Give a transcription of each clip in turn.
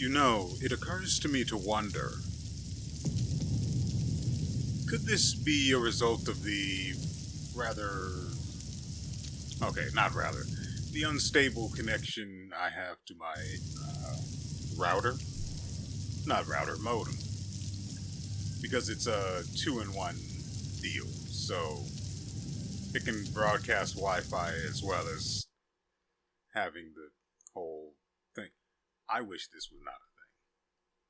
You know, it occurs to me to wonder, could this be a result of the rather... Okay, not rather. The unstable connection I have to my router? Not router, modem. Because it's a 2-in-1 deal, so it can broadcast Wi-Fi as well as having the whole thing. I wish this was not a thing.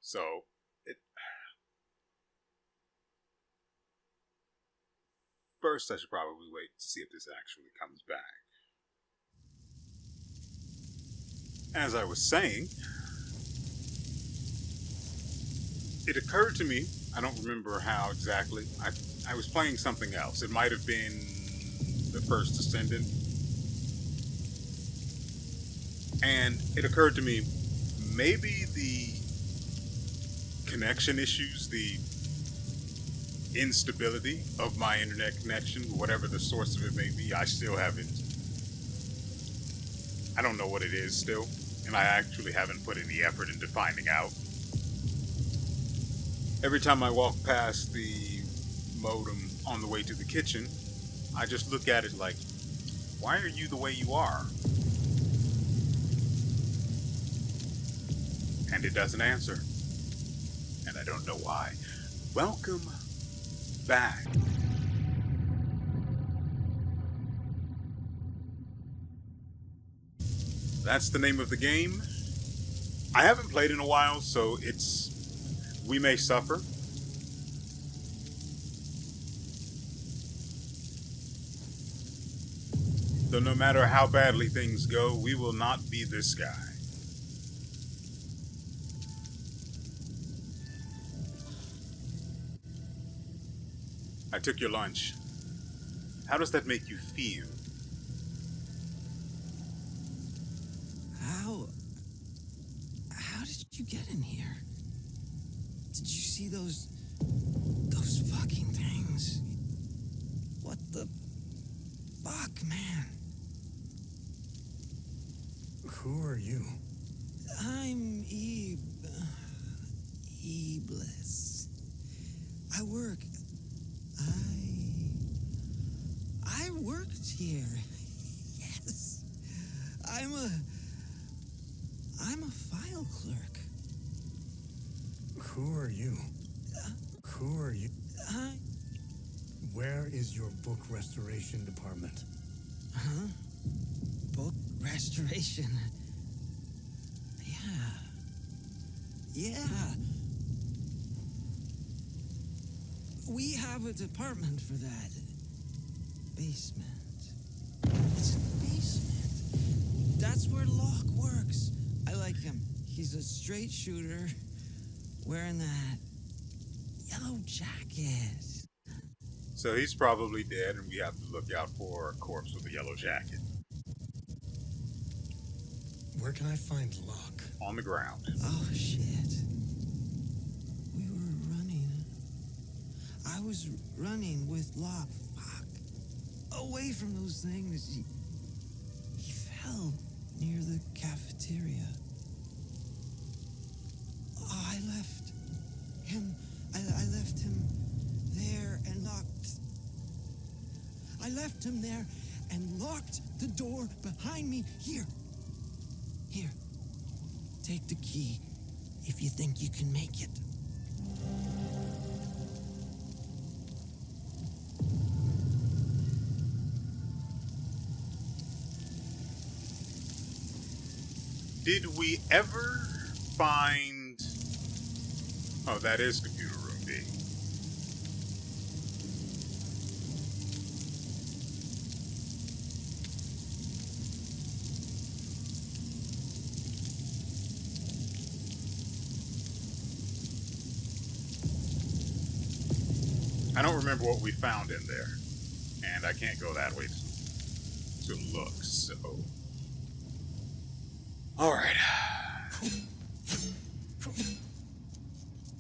So, first I should probably wait to see if this actually comes back. As I was saying, it occurred to me, I don't remember how exactly, I was playing something else. It might have been the First Descendant. And it occurred to me, maybe the connection issues, the instability of my internet connection, whatever the source of it may be, I don't know what it is still, and I actually haven't put any effort into finding out. Every time I walk past the modem on the way to the kitchen, I just look at it like, why are you the way you are? And it doesn't answer. And I don't know why. Welcome back. That's the name of the game. I haven't played in a while, so we may suffer. Though no matter how badly things go, we will not be this guy. I took your lunch. How does that make you feel? How did you get in here? Did you see those fucking things? What the fuck, man? Who are you? I'm Bliss. I worked here. Yes. I'm a file clerk. Who are you? Who are you? Where is your book restoration department? Huh? Book restoration? Yeah. We have a department for that. Basement. It's a basement. That's where Locke works. I like him. He's a straight shooter wearing that yellow jacket. So he's probably dead, and we have to look out for a corpse with a yellow jacket. Where can I find Locke? On the ground. Oh, shit. We were running. I was running with Locke. Fuck. Away from those things. He fell near the cafeteria. Oh, I left him there and locked. I left him there and locked the door behind me. Here. Take the key if you think you can make it. Did we ever find... Oh, that is computer room B. I don't remember what we found in there. And I can't go that way to look, so... Alright.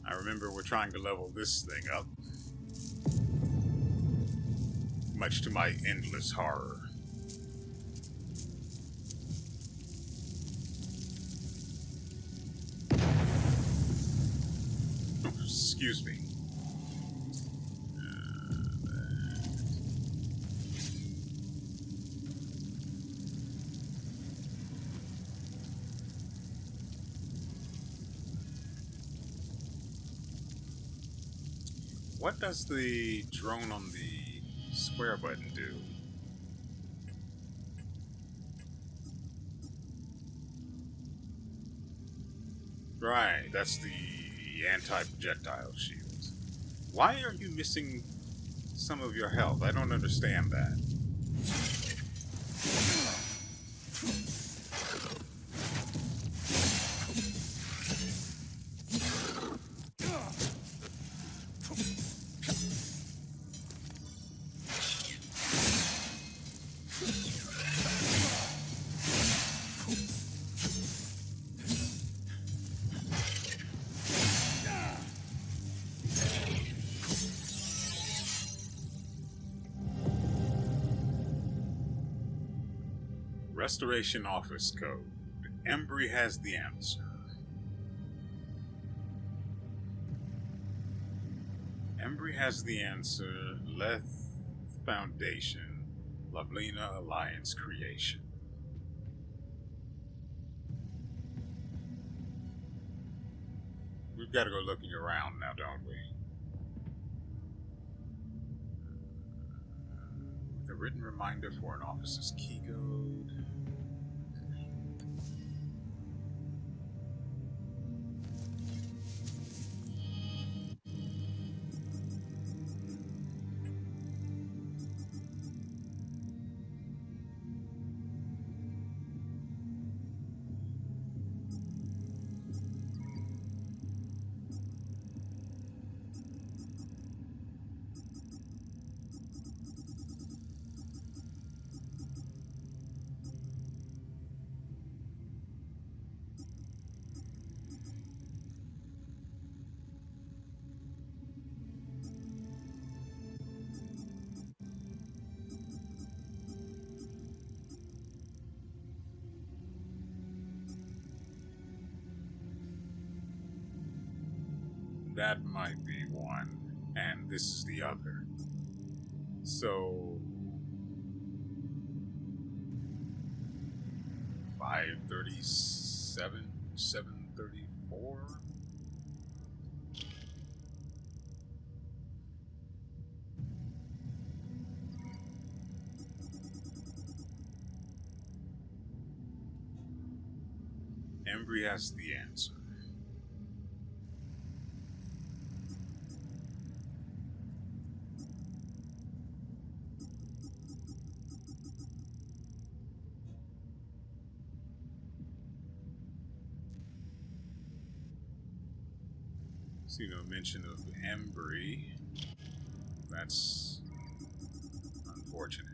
I remember we're trying to level this thing up. Much to my endless horror. Excuse me. What does the drone on the square button do? Right, that's the anti-projectile shield. Why are you missing some of your health? I don't understand that. Restoration Office Code. Embry has the answer. Embry has the answer. Lethe Foundation. Lavlina Alliance Creation. We've got to go looking around now, don't we? With a written reminder for an officer's key code. That might be one, and this is the other. So 537, 734. Embry has the answer. See no mention of Embry. That's unfortunate.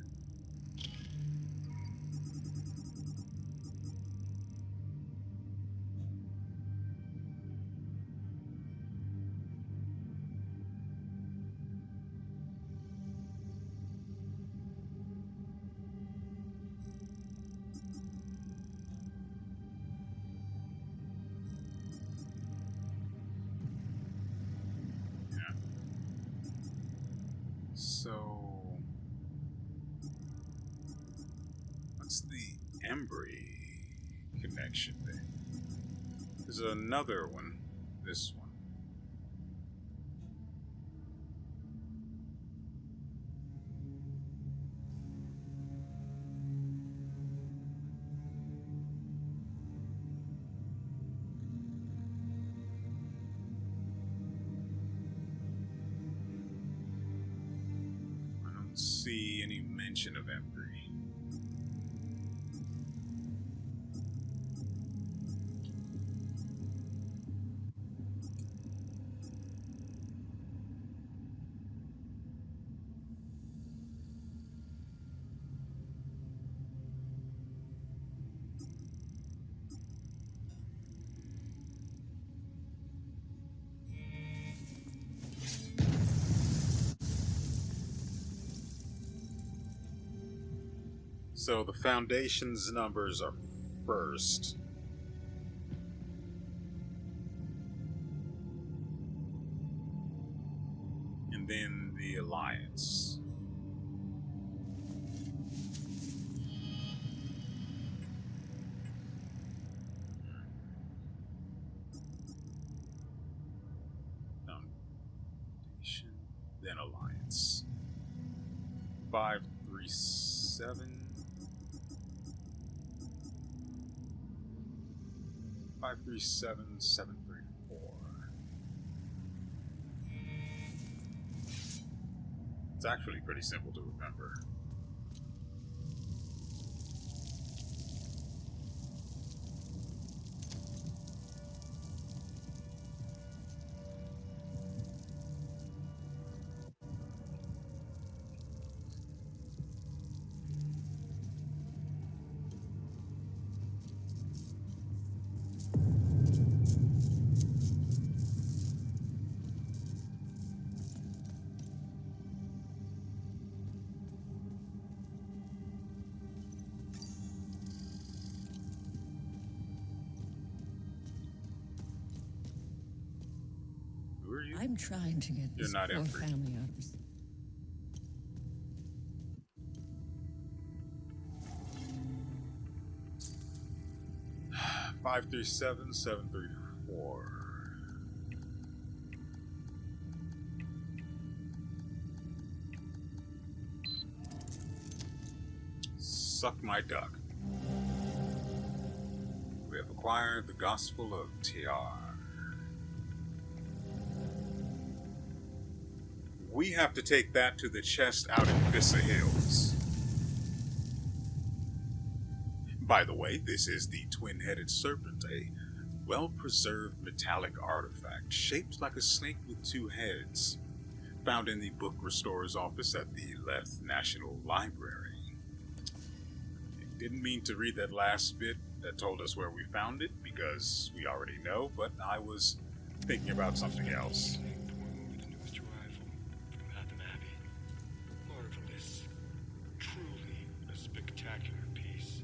So, what's the Embry connection thing? There's another one. This one. I don't see any mention of Embry. So the Foundation's numbers are first. then the Alliance. Foundation, then Alliance. 537. 537734. It's actually pretty simple to remember. Who are you? I'm trying to get You're this not poor Emperor. family out of this. Five three seven 734. Suck my duck. We have acquired the Gospel of Tiar. We have to take that to the chest out in Vissa Hills. By the way, this is the twin-headed serpent, a well-preserved metallic artifact shaped like a snake with two heads, found in the book restorer's office at the Lethe National Library. I didn't mean to read that last bit that told us where we found it, because we already know, but I was thinking about something else. Marvelous. Truly a spectacular piece.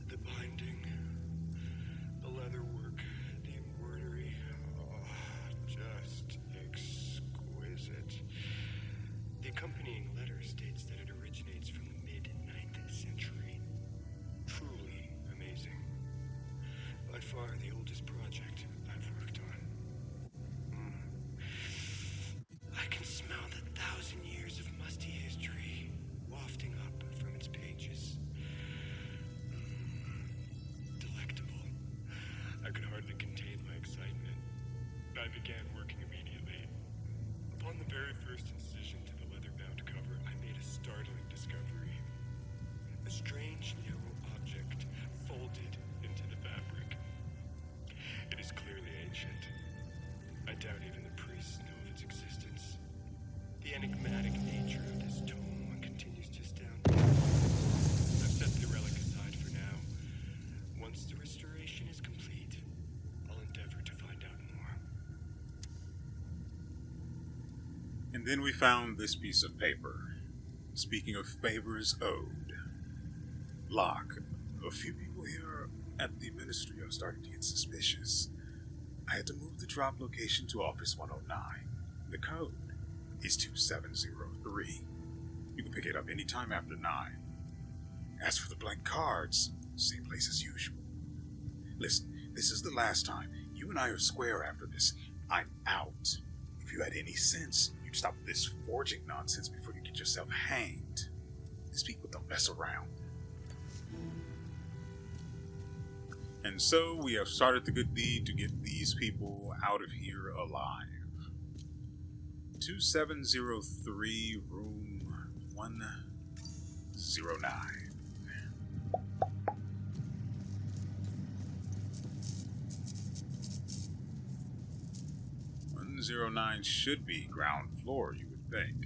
The binding, the leatherwork, the embroidery, just exquisite. The accompanying letter states that it originates from the mid-9th century. Truly amazing. By far the oldest project I've worked on. I can smell the 1,000 years of musty history wafting up from its pages. Delectable. I could hardly contain my excitement. I began working immediately. Upon the very first incision to the leather-bound cover, I made a startling discovery. A strange yellow object folded into the fabric. It is clearly ancient. I doubt even the priests know of its existence. The enigmatic nature of this tome continues to astound me. I've set the relic aside for now. Once the restoration is complete, I'll endeavor to find out more. And then we found this piece of paper. Speaking of favors owed. Locke, a few people here at the ministry are starting to get suspicious. I had to move the drop location to Office 109. The code is 2703. You can pick it up anytime after 9. As for the blank cards, same place as usual. Listen, this is the last time. You and I are square after this. I'm out. If you had any sense, you'd stop this forging nonsense before you get yourself hanged. These people don't mess around. And so we have started the good deed to get these people out of here alive. 2703, room 109. "109 should be ground floor, you would think.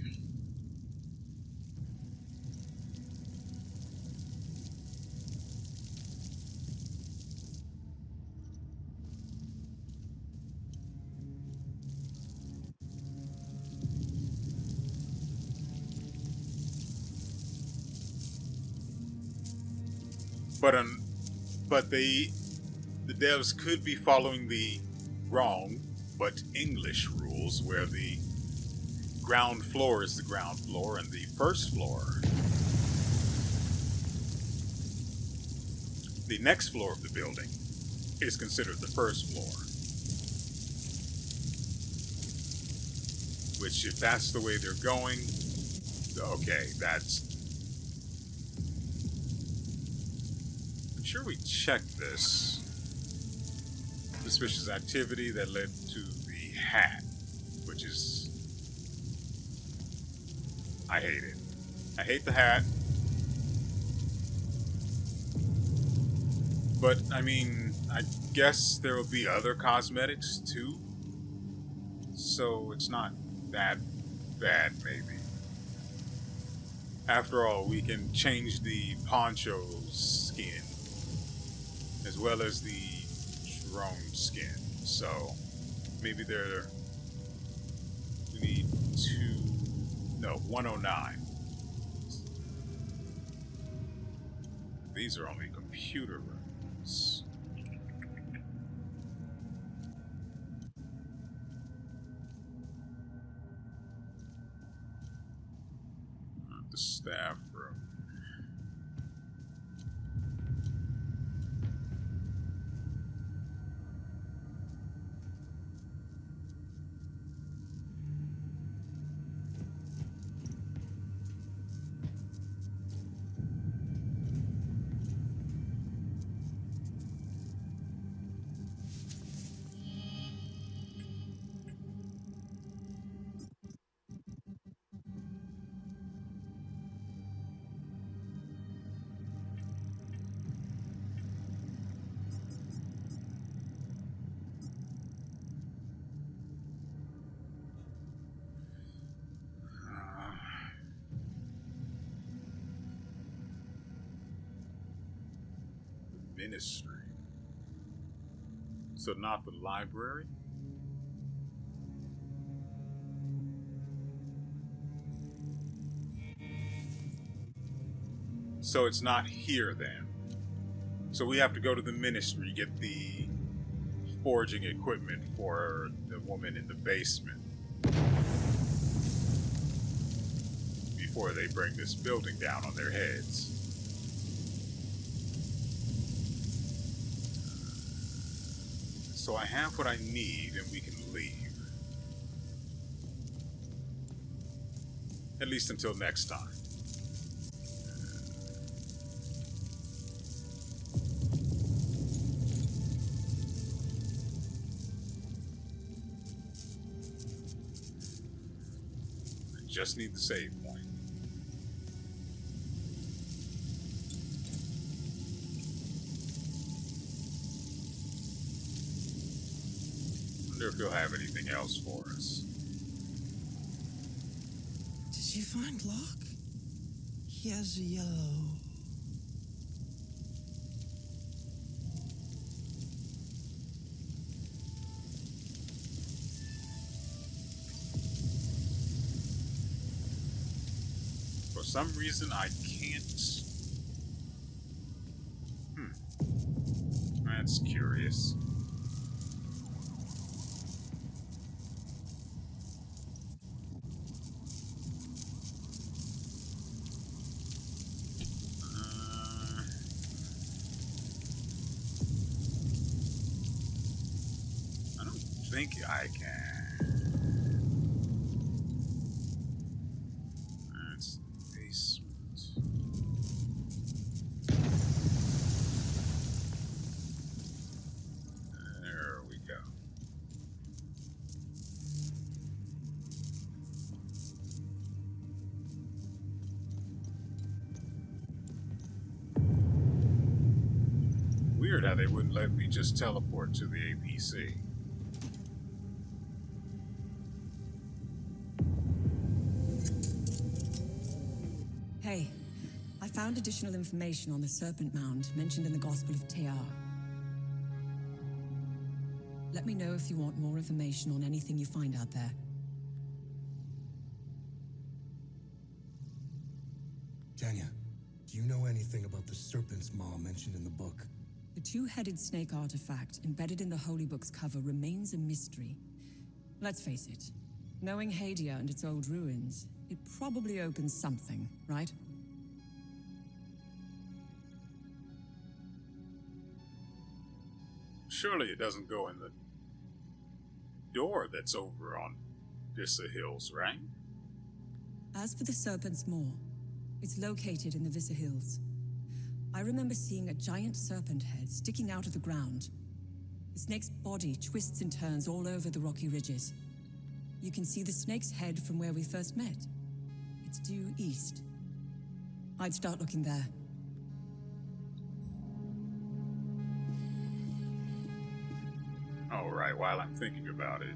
But the devs could be following the wrong but English rules, where the ground floor is the ground floor, and the first floor, the next floor of the building, is considered the first floor. Which, if that's the way they're going, okay, that's... I'm sure we checked this. Suspicious activity that led to the hat, which is... I hate it. I hate the hat. But, I mean, I guess there will be other cosmetics, too. So, it's not that bad, maybe. After all, we can change the poncho's skin, as well as the drone skin. So, maybe we need 109. These are only computer rooms. The staff room. Ministry. So not the library? So it's not here then. So we have to go to the ministry, get the forging equipment for the woman in the basement before they bring this building down on their heads. So I have what I need and we can leave. At least until next time. I just need the save point. I wonder if he'll have anything else for us. Did you find Locke? He has a yellow... For some reason, I can't... That's curious. I don't think I can. That's the basement. There we go. Weird how they wouldn't let me just teleport to the APC. Hey, I found additional information on the Serpent Mound mentioned in the Gospel of Tear. Let me know if you want more information on anything you find out there. Tanya, do you know anything about the Serpent's Maw mentioned in the book? The two-headed snake artifact embedded in the Holy Book's cover remains a mystery. Let's face it, Knowing Hadia and its old ruins, it probably opens something, right? Surely it doesn't go in the door that's over on Vissa Hills, right? As for the Serpent's Maw, it's located in the Vissa Hills. I remember seeing a giant serpent head sticking out of the ground. The snake's body twists and turns all over the rocky ridges. You can see the snake's head from where we first met. It's due east. I'd start looking there. All right, while I'm thinking about it.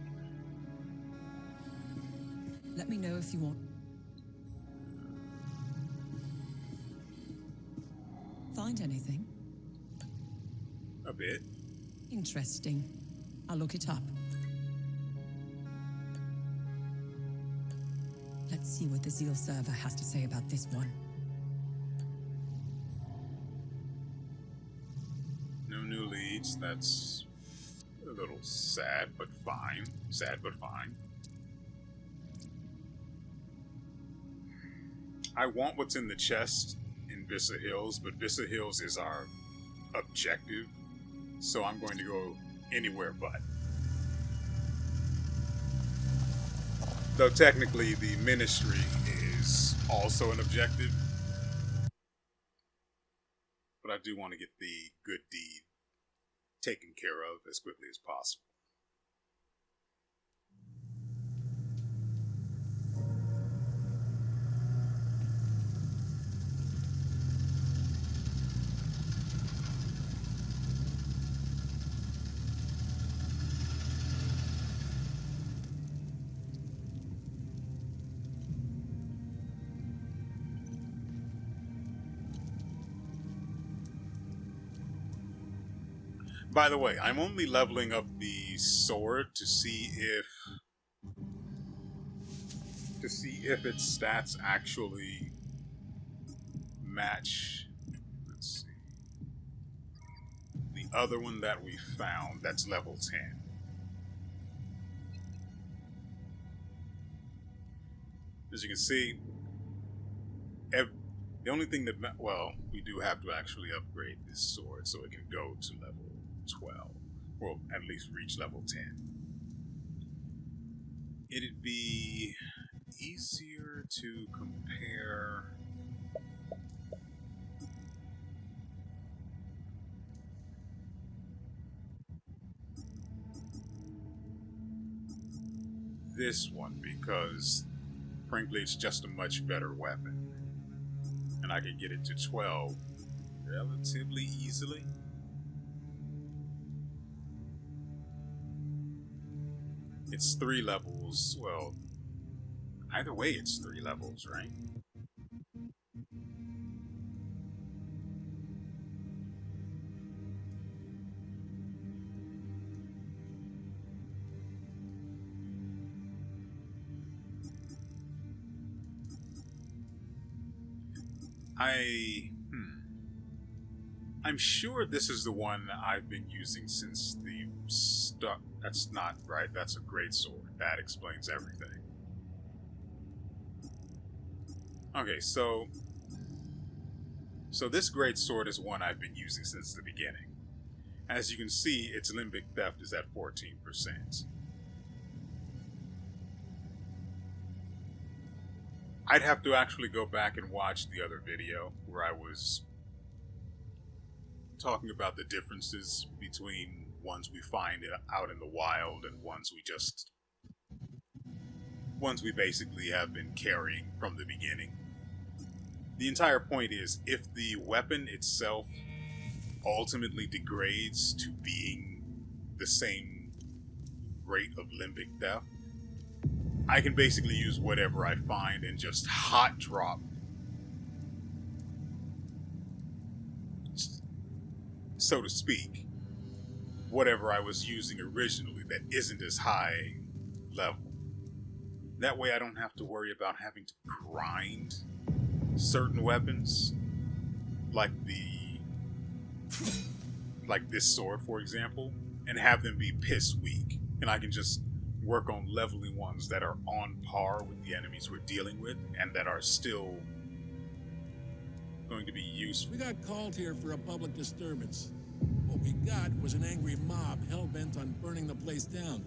Let me know if you want. Find anything? A bit. Interesting. I'll look it up. Let's see what the Zeal server has to say about this one. No new leads. That's a little sad, but fine. Sad, but fine. I want what's in the chest in Vissa Hills, but Vissa Hills is our objective, so I'm going to go anywhere but. Though technically the ministry is also an objective, but I do want to get the good deed taken care of as quickly as possible. By the way, I'm only leveling up the sword to see if its stats actually match. Let's see. The other one that we found, that's level 10. As you can see, the only thing that, well, we do have to actually upgrade this sword so it can go to level 12, or at least reach level 10. It'd be easier to compare this one because, frankly, it's just a much better weapon. And I can get it to 12 relatively easily. It's 3 levels. Well, either way, it's 3 levels, right? I'm sure this is the one I've been using since the start. That's not right. That's a great sword. That explains everything. Okay, so this great sword is one I've been using since the beginning. As you can see, its limbic theft is at 14%. I'd have to actually go back and watch the other video where I was talking about the differences between ones we find out in the wild and ones we basically have been carrying from the beginning. The entire point is, if the weapon itself ultimately degrades to being the same rate of limbic theft, I can basically use whatever I find and just hot drop, so to speak, whatever I was using originally that isn't as high level. That way I don't have to worry about having to grind certain weapons, like this sword, for example, and have them be piss weak. And I can just work on leveling ones that are on par with the enemies we're dealing with and that are still going to be useful. We got called here for a public disturbance. What we got was an angry mob hell-bent on burning the place down.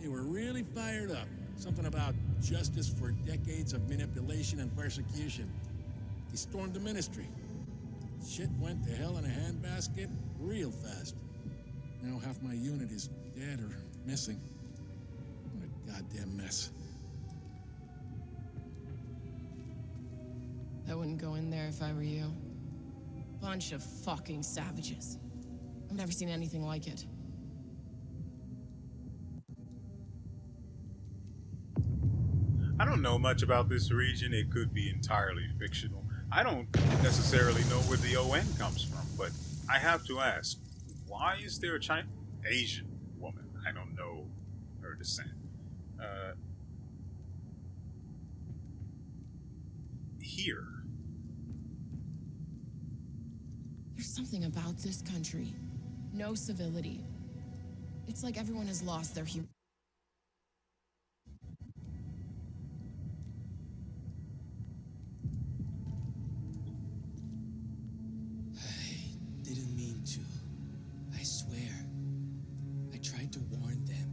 They were really fired up. Something about justice for decades of manipulation and persecution. They stormed the ministry. Shit went to hell in a handbasket real fast. Now half my unit is dead or missing. What a goddamn mess. I wouldn't go in there if I were you. Bunch of fucking savages. I've never seen anything like it. I don't know much about this region. It could be entirely fictional. I don't necessarily know where the ON comes from, but I have to ask, why is there a Asian woman? I don't know her descent. Here. There's something about this country. No civility. It's like everyone has lost their human. I didn't mean to. I swear. I tried to warn them.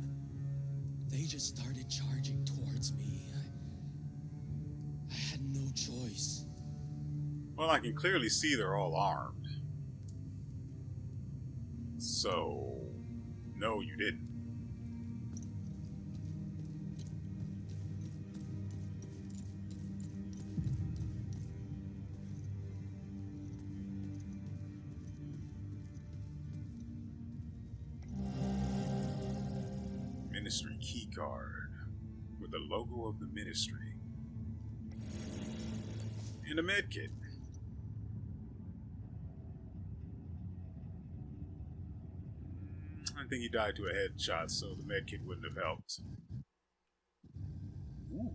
They just started charging towards me. I had no choice. Well, I can clearly see they're all armed. So, no, you didn't. Ministry keycard with the logo of the ministry and a medkit. I think he died to a headshot, so the medkit wouldn't have helped. Ooh.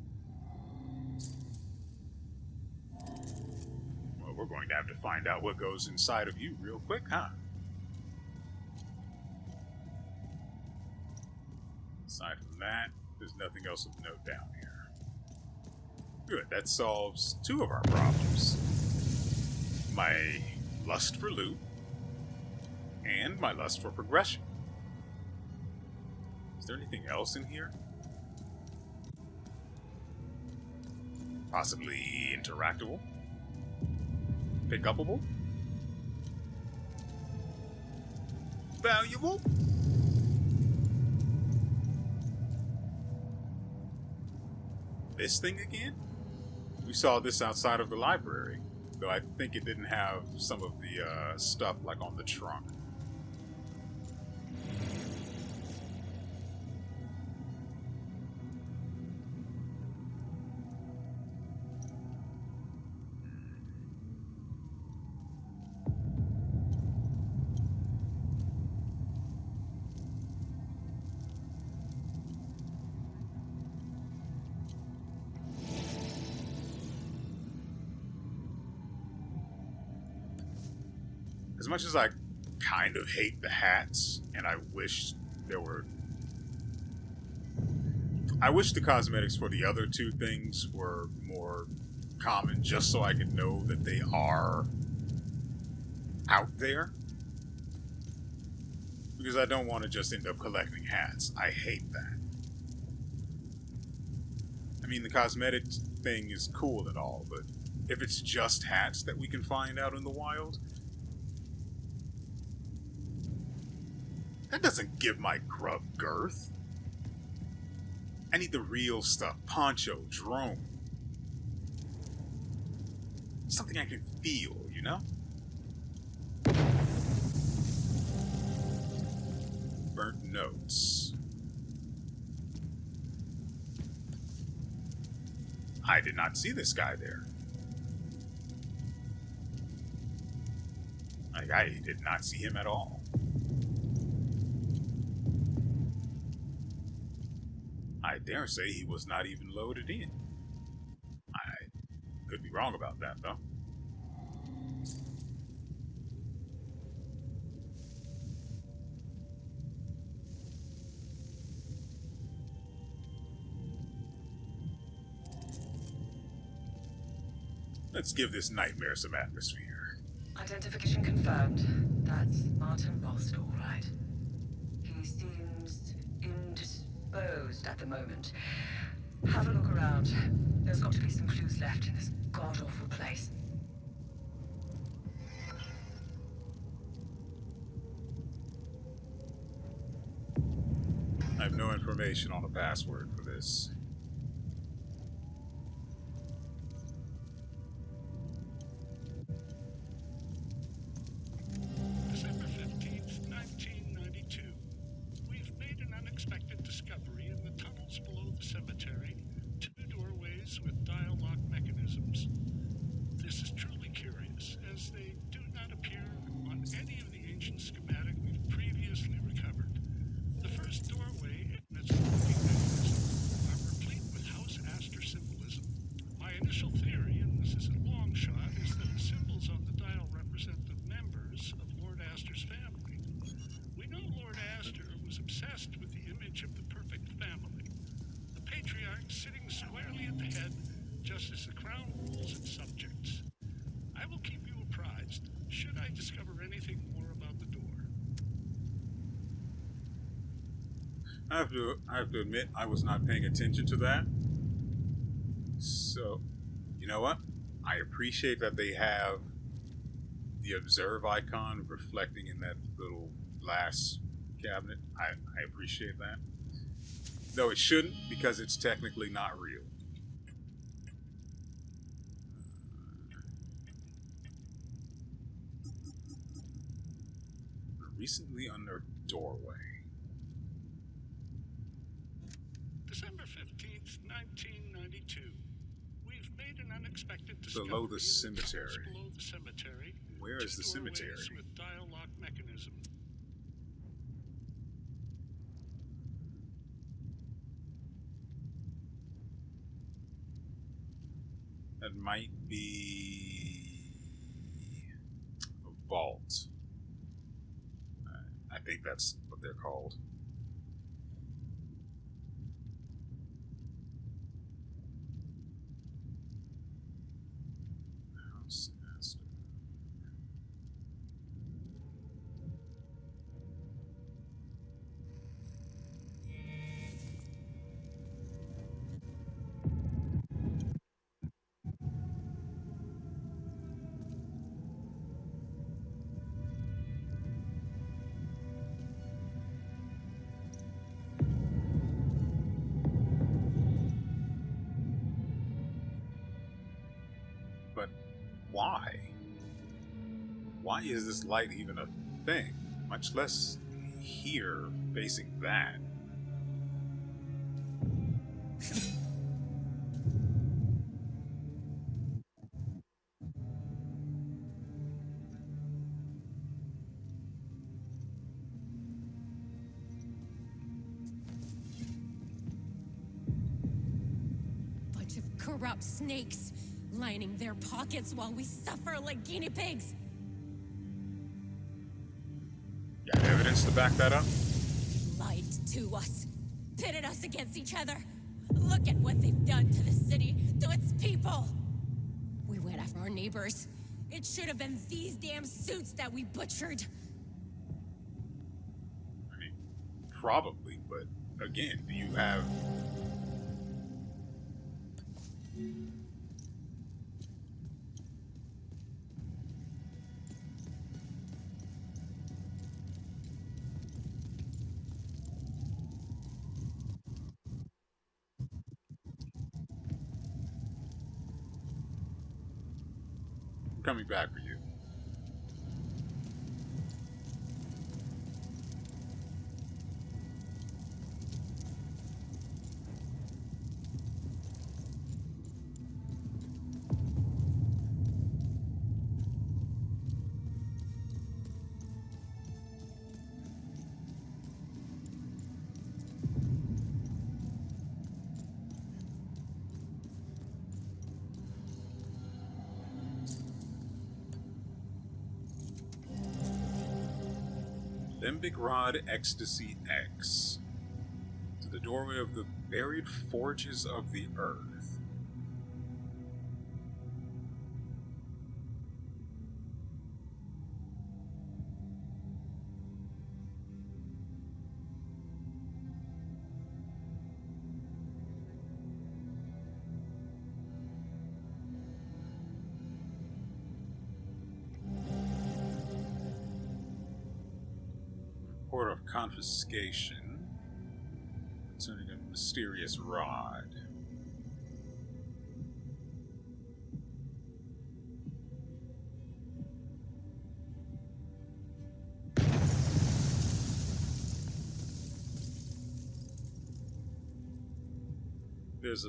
Well, we're going to have to find out what goes inside of you real quick, huh? Aside from that, there's nothing else of note down here. Good, that solves two of our problems. My lust for loot and my lust for progression. Is there anything else in here? Possibly interactable? Pick-upable? Valuable? This thing again? We saw this outside of the library, though I think it didn't have some of the stuff like on the trunk. As much as I kind of hate the hats, and I wish there were... I wish the cosmetics for the other two things were more common, just so I could know that they are out there. Because I don't want to just end up collecting hats. I hate that. I mean, the cosmetic thing is cool and all, but if it's just hats that we can find out in the wild... that doesn't give my grub girth. I need the real stuff. Poncho, drone. Something I can feel, you know? Burnt notes. I did not see this guy there. Like, I did not see him at all. I dare say he was not even loaded in. I could be wrong about that, though. Let's give this nightmare some atmosphere. Identification confirmed. That's Martin Lost, all right. He seems indisposed at the moment. Have a look around. There's got to be some clues left in this god-awful place. I have no information on a password for this. December 15th, 1992. We've made an unexpected discovery in the tunnels below the cemetery. 2 doorways with dial lock mechanisms. This is truly curious, as they do not appear on any of the ancient schematic we've previously recovered. The first doorway and its locking mechanism are replete with House Astor symbolism. My initial theory, and this is a long shot, is that the symbols on the dial represent the members of Lord Astor's family. We know Lord Astor was obsessed with the image of the perfect family. The patriarch sitting squarely at the head, just as the crown rules its subjects. I will keep you apprised, should I discover anything more about the door. I have to admit, I was not paying attention to that. So, you know what? I appreciate that they have the observe icon reflecting in that little glass cabinet. I appreciate that. Though it shouldn't, because it's technically not real. Recently unearthed doorway. December 15th, 1992. We've made an unexpected discovery Below the in the cemetery. tunnels below the cemetery. Where is 2 the doorways cemetery? with dial lock mechanism. That might be a vault. I think that's what they're called. House Astor. But why? Why is this light even a thing? Much less here facing that. Bunch of corrupt snakes, lining their pockets while we suffer like guinea pigs. Got evidence to back that up? Lied to us, pitted us against each other. Look at what they've done to the city, to its people. We went after our neighbors. It should have been these damn suits that we butchered. I mean, probably, but again, do you have... I'm coming back for you. Limbic Rod Ecstasy X. To the doorway of the buried forges of the earth. report of confiscation concerning a mysterious rod. There's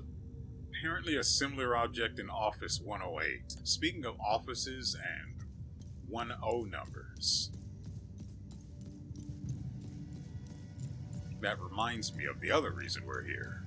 apparently a similar object in Office 108. Speaking of offices and 10 numbers, that reminds me of the other reason we're here.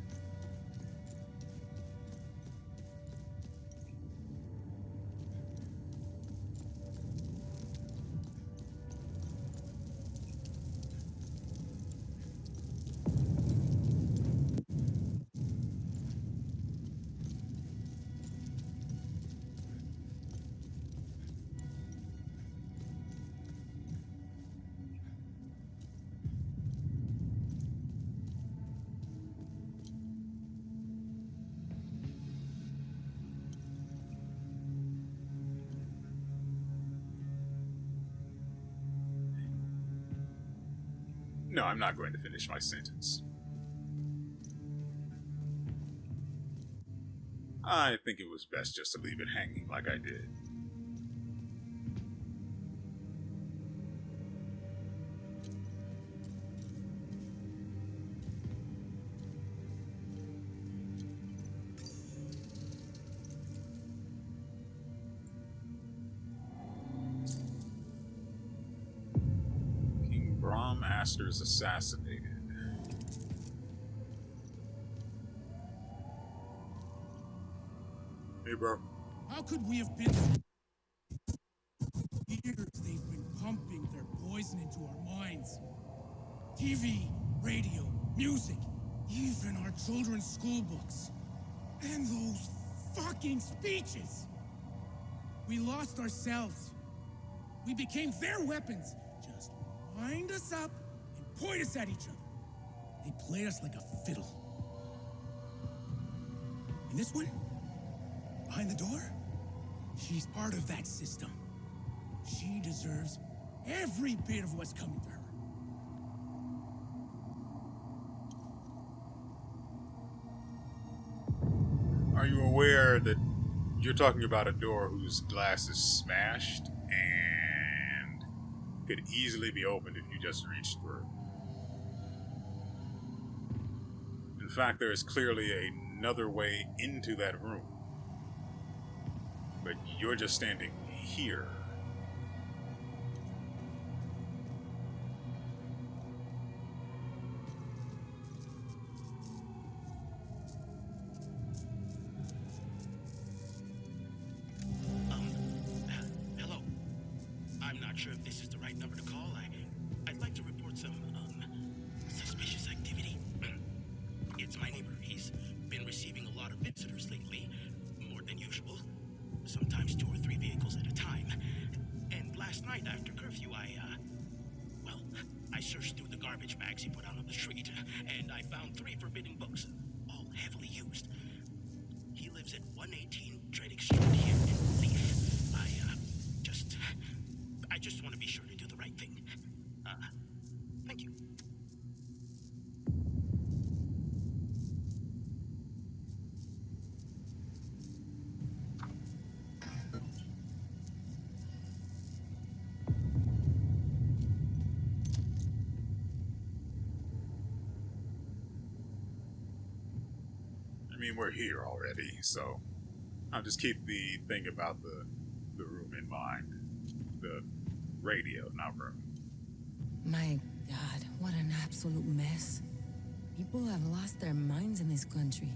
No, I'm not going to finish my sentence. I think it was best just to leave it hanging like I did. King Brahm Aster is assassinated. Hey, bro. How could we have been years they've been pumping their poison into our minds? TV, radio, music, even our children's school books. And those fucking speeches! We lost ourselves. We became their weapons. Just wind us up and point us at each other. They played us like a fiddle. And this one? Behind the door? She's part of that system. She deserves every bit of what's coming to her. Are you aware that you're talking about a door whose glass is smashed and could easily be opened if you just reached through? In fact, there is clearly another way into that room. But you're just standing here. Hello. I'm not sure if this is the right number to call. I'd like to report some, suspicious activity. It's my neighbor. He's been receiving a lot of visitors lately, more than usual. Sometimes 2 or 3 vehicles at a time. And last night after curfew, I searched through the garbage bags he put out on the street, and I found 3 forbidden books, all heavily used. He lives at 118 Trading Street here in Lethe. I just want to be sure to do the right thing. Thank you. I mean, we're here already, so I'll just keep the thing about the room in mind. The radio, not room. My God, what an absolute mess. People have lost their minds in this country.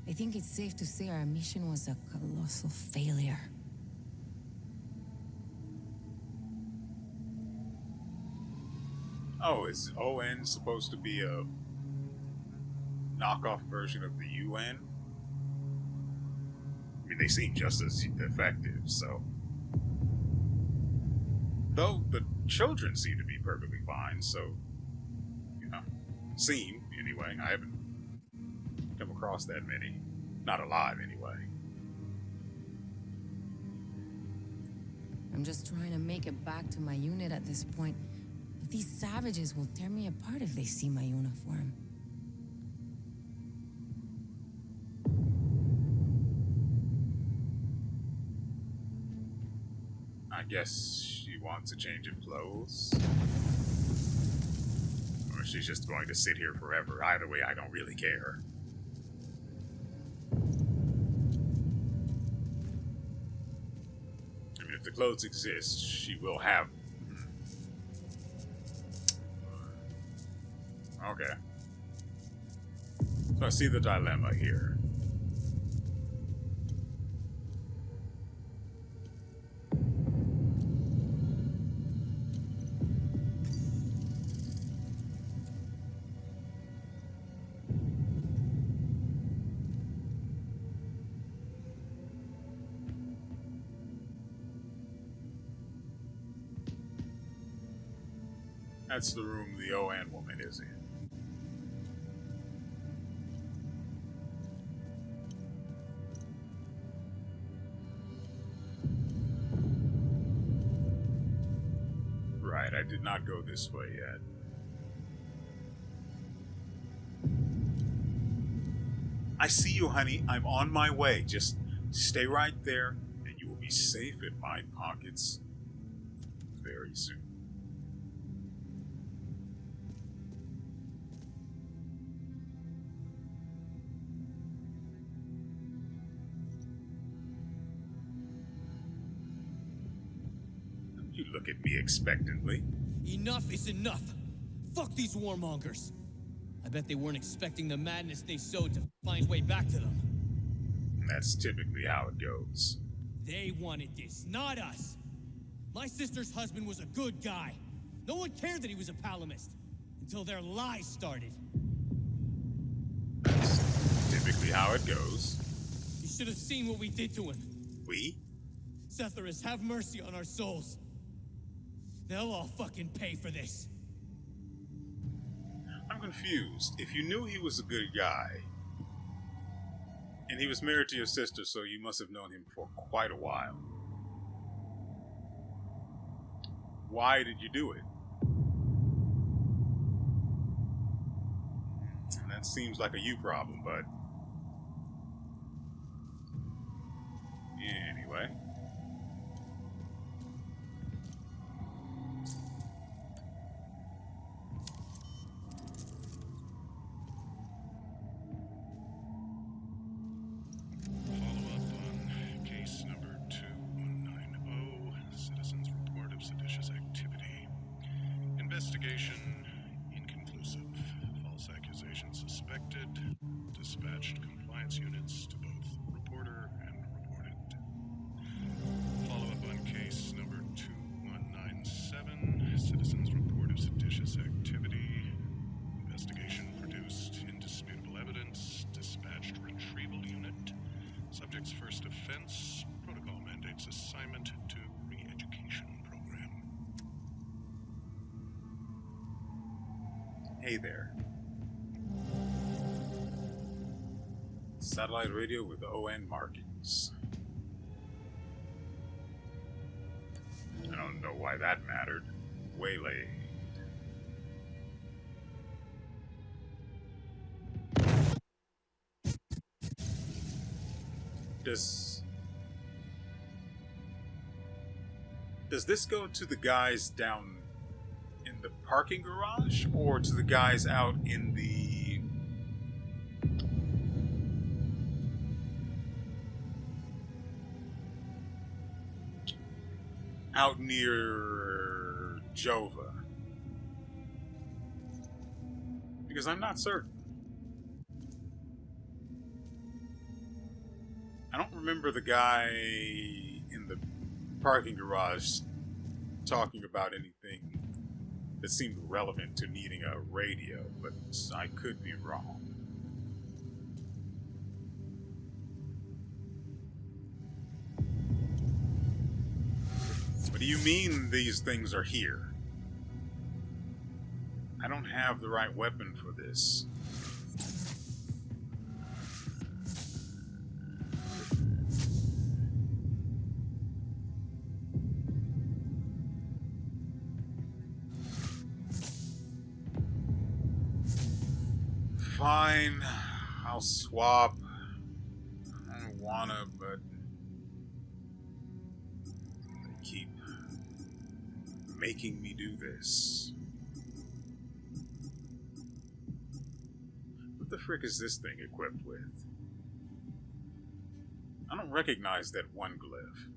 I think it's safe to say our mission was a colossal failure. Oh, is ON supposed to be a knockoff version of the UN? I mean, they seem just as effective, so. Though the children seem to be perfectly fine, so, you know, seem, anyway. I haven't come across that many. Not alive, anyway. I'm just trying to make it back to my unit at this point. But these savages will tear me apart if they see my uniform. I guess she wants a change of clothes. Or she's just going to sit here forever. Either way, I don't really care. I mean, if the clothes exist, she will have... Okay. So I see the dilemma here. That's the room the ON woman is in. Right, I did not go this way yet. I see you, honey. I'm on my way. Just stay right there, and you will be safe in my pockets very soon. You look at me expectantly. Enough is enough. Fuck these warmongers. I bet they weren't expecting the madness they sowed to find way back to them. That's typically how it goes. They wanted this, not us. My sister's husband was a good guy. No one cared that he was a palamist until their lies started. That's typically how it goes. You should have seen what we did to him. We? Setherus, have mercy on our souls. They'll all fucking pay for this. I'm confused. If you knew he was a good guy, and he was married to your sister, so you must have known him for quite a while. Why did you do it? And that seems like a you problem, but... Anyway. Investigation inconclusive. False accusation suspected. Dispatched compliance units to both reporter and reported. Follow-up on case number 2197. Citizens report of seditious activity. Investigation produced indisputable evidence. Dispatched retrieval unit. Subject's first offense. Protocol mandates assignment to re-education program. Hey there. Satellite radio with ON markings. I don't know why that mattered. Waylaid. Does this go to the guys down in the parking garage, or to the guys out in the out near Jova? Because I'm not certain. I don't remember the guy in the parking garage talking about anything that seemed relevant to needing a radio, but I could be wrong. What do you mean these things are here? I don't have the right weapon for this. Fine, I'll swap. I don't wanna, but they keep making me do this. What the frick is this thing equipped with? I don't recognize that one glyph.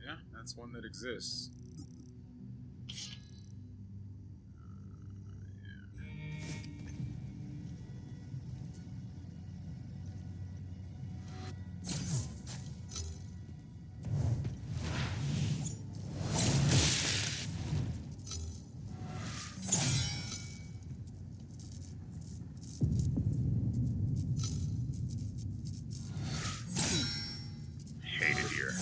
Yeah, that's one that exists. Hate it here.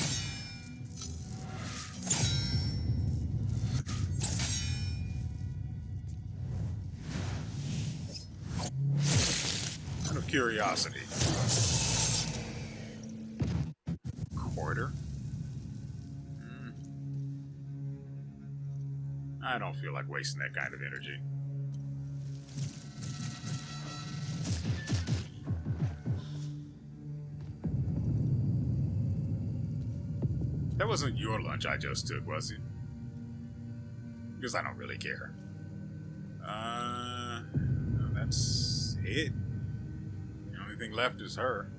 Out of curiosity. Quarter? I don't feel like wasting that kind of energy. That wasn't your lunch I just took, was it? Because I don't really care. No, that's it. The only thing left is her.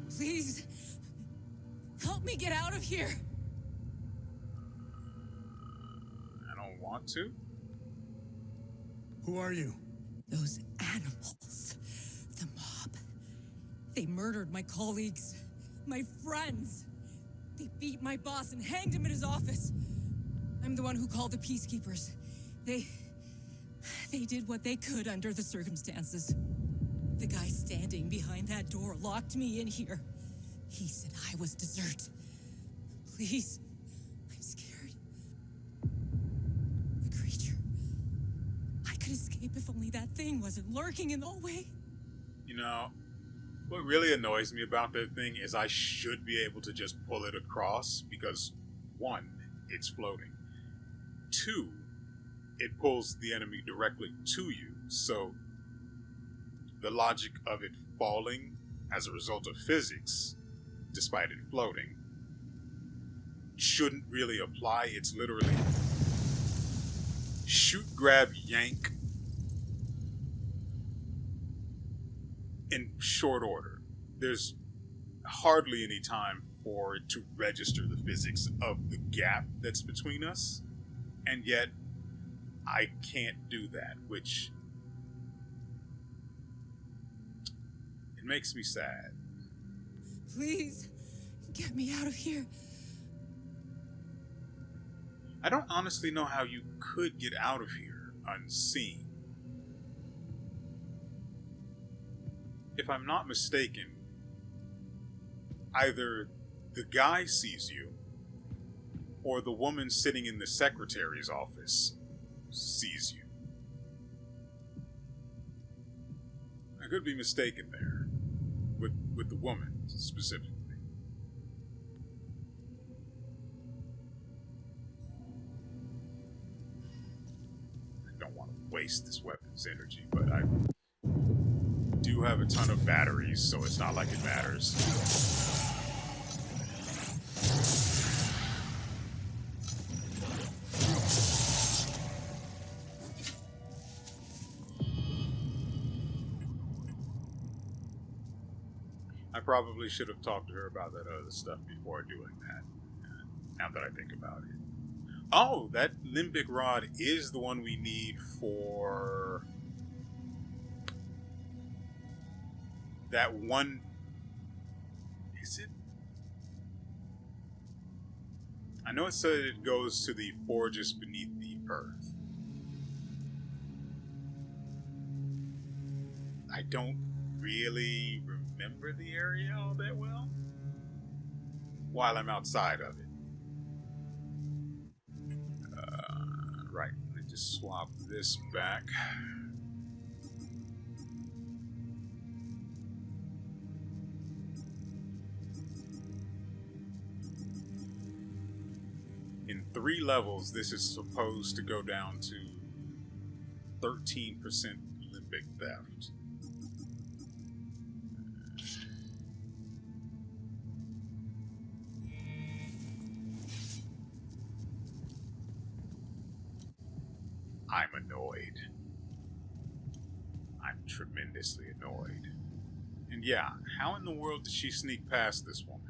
Please, help me get out of here. I don't want to. Who are you? Those animals. The mob. They murdered my colleagues. My friends. They beat my boss and hanged him in his office. I'm the one who called the peacekeepers. They did what they could under the circumstances. The guy standing behind that door locked me in here. He said I was dessert. Please, I'm scared. The creature. I could escape if only that thing wasn't lurking in the hallway. You know, what really annoys me about that thing is I should be able to just pull it across because, one, it's floating. Two, it pulls the enemy directly to you, so the logic of it falling as a result of physics, despite it floating, shouldn't really apply. It's literally shoot, grab, yank in short order. There's hardly any time for it to register the physics of the gap that's between us, and yet I can't do that, which it makes me sad. Please, get me out of here. I don't honestly know how you could get out of here unseen. If I'm not mistaken, either the guy sees you, or the woman sitting in the secretary's office sees you. I could be mistaken there, with the woman specifically. I don't want to waste this weapon's energy, but I do have a ton of batteries, so it's not like it matters. I probably should have talked to her about that other stuff before doing that, now that I think about it. Oh, that limbic rod is the one we need for that one. Is it? I know it said it goes to the forges beneath the earth. I don't really remember the area all that well while I'm outside of it. Right, let me just swap this back. In 3 levels, this is supposed to go down to 13% limbic theft. I'm annoyed. I'm tremendously annoyed. And yeah, how in the world did she sneak past this woman?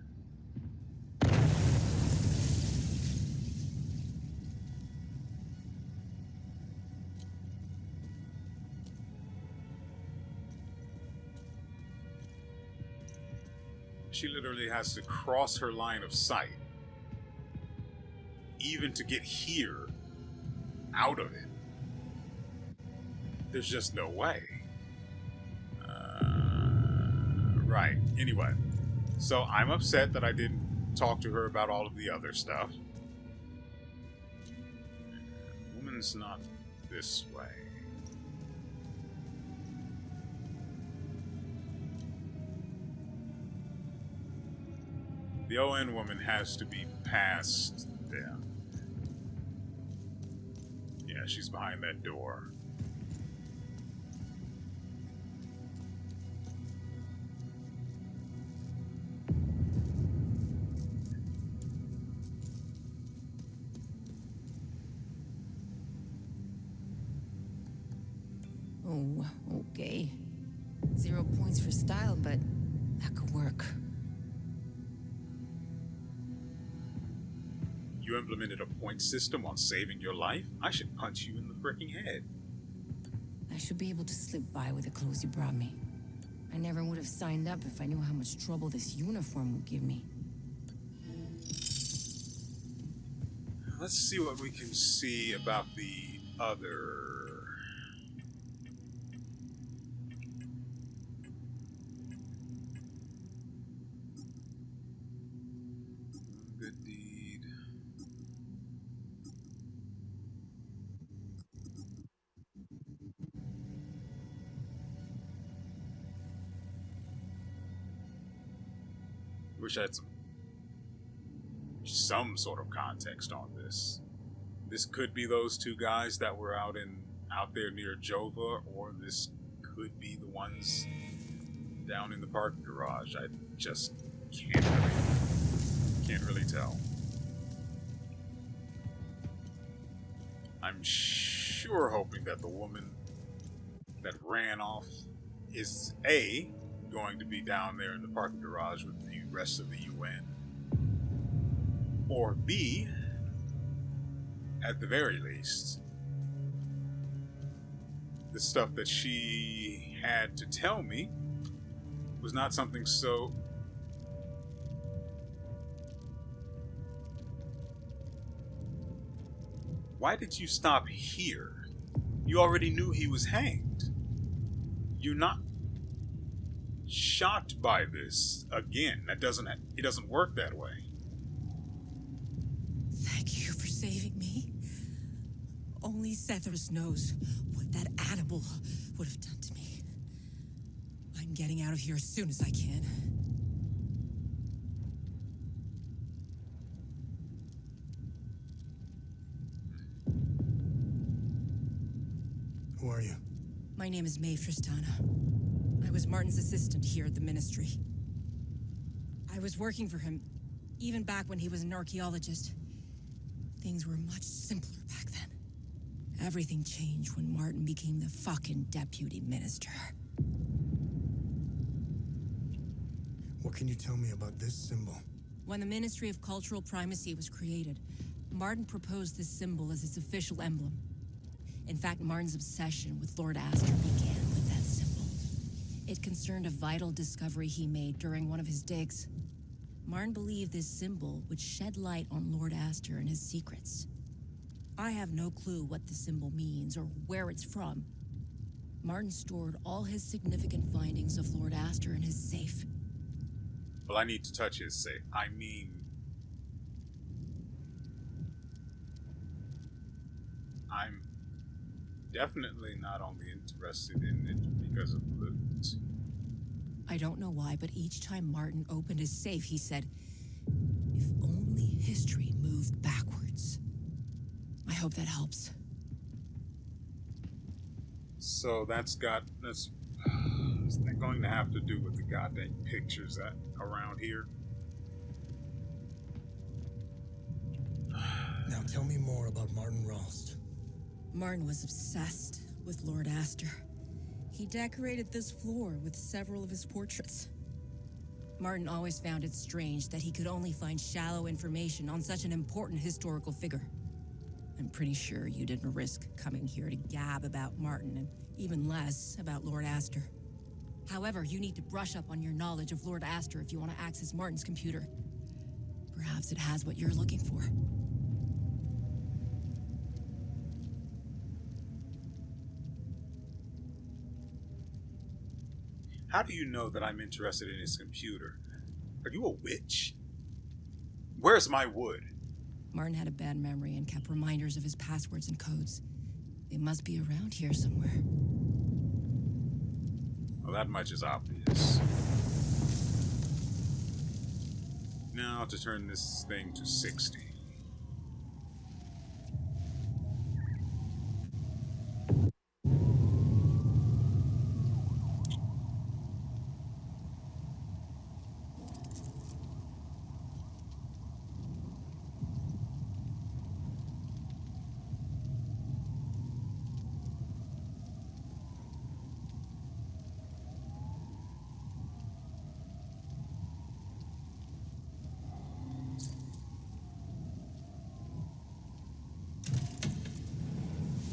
She literally has to cross her line of sight, even to get here, out of it. There's just no way. Right. Anyway, so I'm upset that I didn't talk to her about all of the other stuff. Woman's not this way. The ON woman has to be past them. Yeah, she's behind that door. Oh, okay. 0 points for style, but that could work. You implemented a point system on saving your life? I should punch you in the freaking head. I should be able to slip by with the clothes you brought me. I never would have signed up if I knew how much trouble this uniform would give me. Let's see what we can see about the other. Good deed. Wish I had some sort of context on this. This could be those 2 guys that were out there near Jova, or this could be the ones down in the parking garage. I just can't really tell. I'm sure hoping that the woman that ran off is A, going to be down there in the parking garage with the rest of the UN, or B, at the very least, the stuff that she had to tell me was not something so... Why did you stop here? You already knew he was hanged. You're not shocked by this. Again, it doesn't work that way. Thank you for saving me. Only Sethers knows what that animal would have done to me. I'm getting out of here as soon as I can. Who are you? My name is Mae Tristana. I was Martin's assistant here at the Ministry. I was working for him, even back when he was an archaeologist. Things were much simpler back then. Everything changed when Martin became the fucking deputy minister. What can you tell me about this symbol? When the Ministry of Cultural Primacy was created, Martin proposed this symbol as its official emblem. In fact, Martin's obsession with Lord Astor began with that symbol. It concerned a vital discovery he made during one of his digs. Martin believed this symbol would shed light on Lord Astor and his secrets. I have no clue what the symbol means or where it's from. Martin stored all his significant findings of Lord Astor in his safe. Well, I need to touch his safe. I mean... I'm definitely not only interested in it because of loot. I don't know why, but each time Martin opened his safe, he said, "If only history moved backwards." hope that helps. So that's going to have to do with the goddamn pictures that around here. Now tell me more about Martin Rost. Martin was obsessed with Lord Astor. He decorated this floor with several of his portraits. Martin always found it strange that he could only find shallow information on such an important historical figure. I'm pretty sure you didn't risk coming here to gab about Martin, and even less about Lord Astor. However, you need to brush up on your knowledge of Lord Astor if you want to access Martin's computer. Perhaps it has what you're looking for. How do you know that I'm interested in his computer? Are you a witch? Where's my wood? Martin had a bad memory and kept reminders of his passwords and codes. They must be around here somewhere. Well, that much is obvious. Now to turn this thing to 60.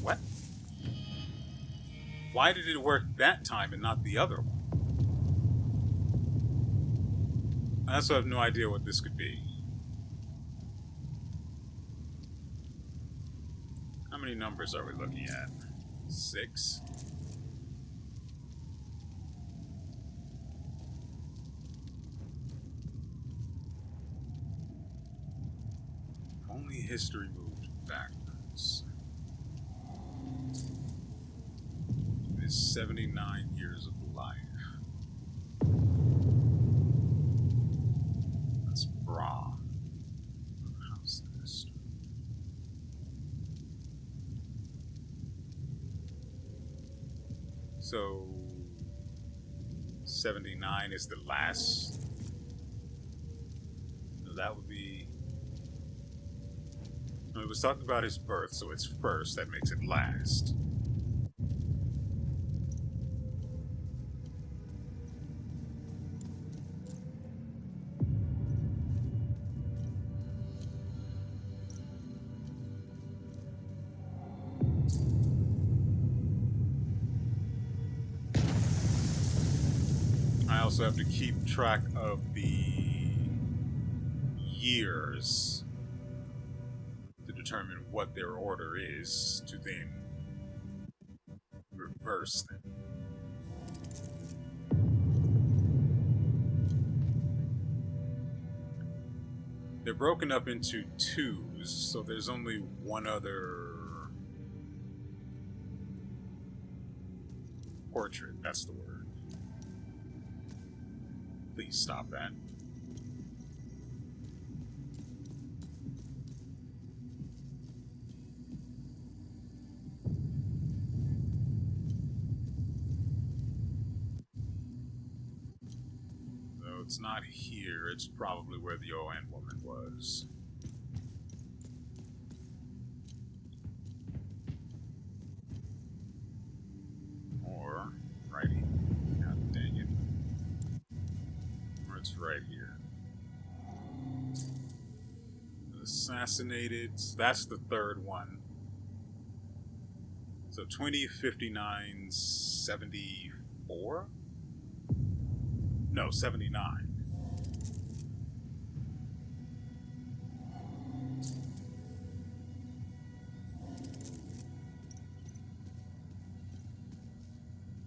What? Why did it work that time and not the other one? I also have no idea what this could be. How many numbers are we looking at? 6? If only history moved backwards. It is 79 years of life. That's Braun. How's this? So 79 is the last. So that would be. No, it was talking about his birth, so it's first. That makes it last. I also have to keep track of the years to determine what their order is to then reverse them. They're broken up into twos, so there's only one other portrait. That's the word. Please stop that. Though it's not here, it's probably where the ON woman was. Or, right here. God dang it. Or it's right here. Assassinated. So that's the third one. So 2059 74? No, 79.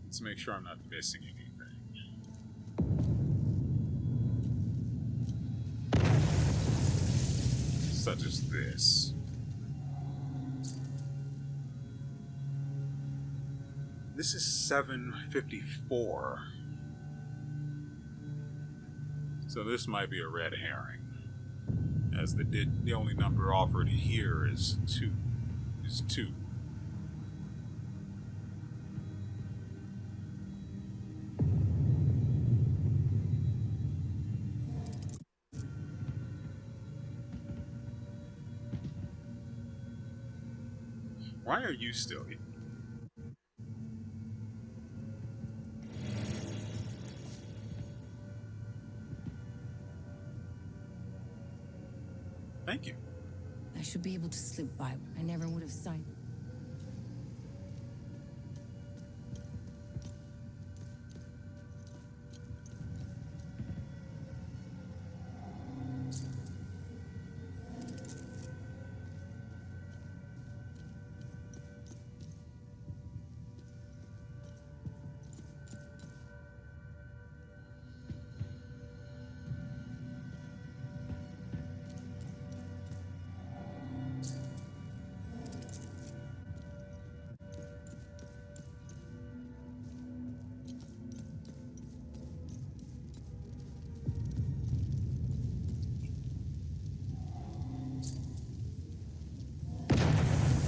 Let's make sure I'm not missing anything. Such as this. This is 754. So this might be a red herring, as the only number offered here is 2. is 2. Why are you still here? Thank you. I should be able to slip by. I never would have signed.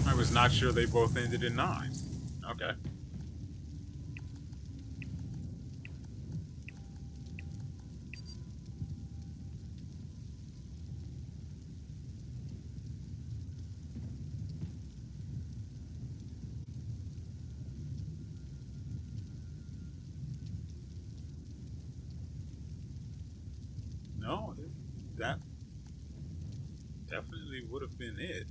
I was not sure they both ended in 9. Okay. No, that definitely would have been it.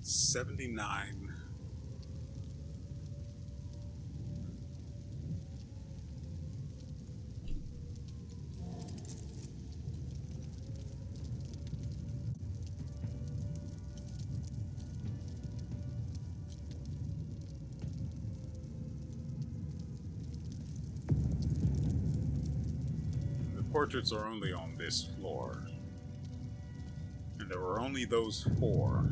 $79. The portraits are only on this floor. And there were only those 4.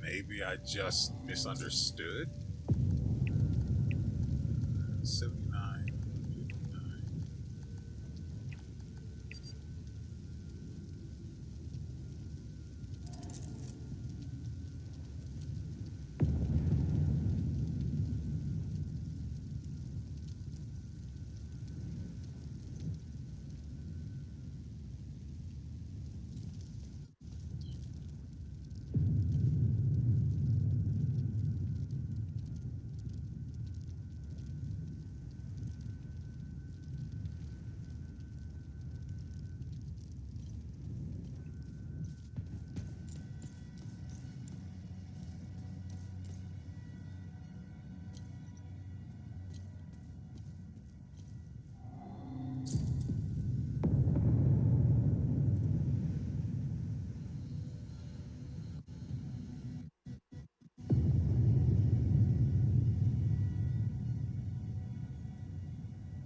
Maybe I just misunderstood. 79, 59.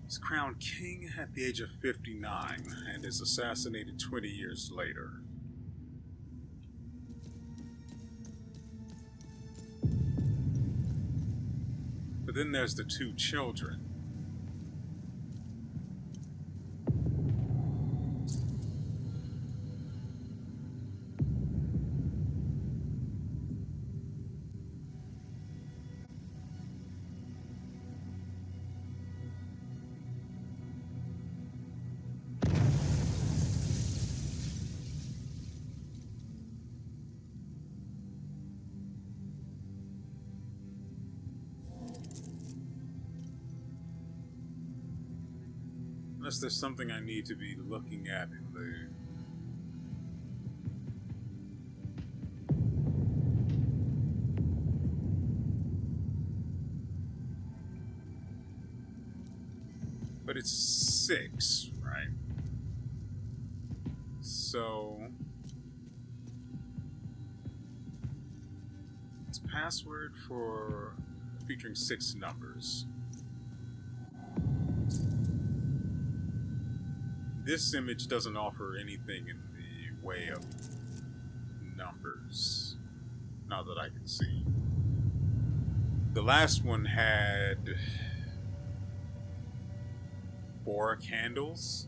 Was crowned king at the age of 59 and is assassinated 20 years later. But then there's the 2 children. Unless there's something I need to be looking at in the... But it's 6, right? So... it's a password for featuring 6 numbers. This image doesn't offer anything in the way of numbers, not that I can see. The last one had 4 candles.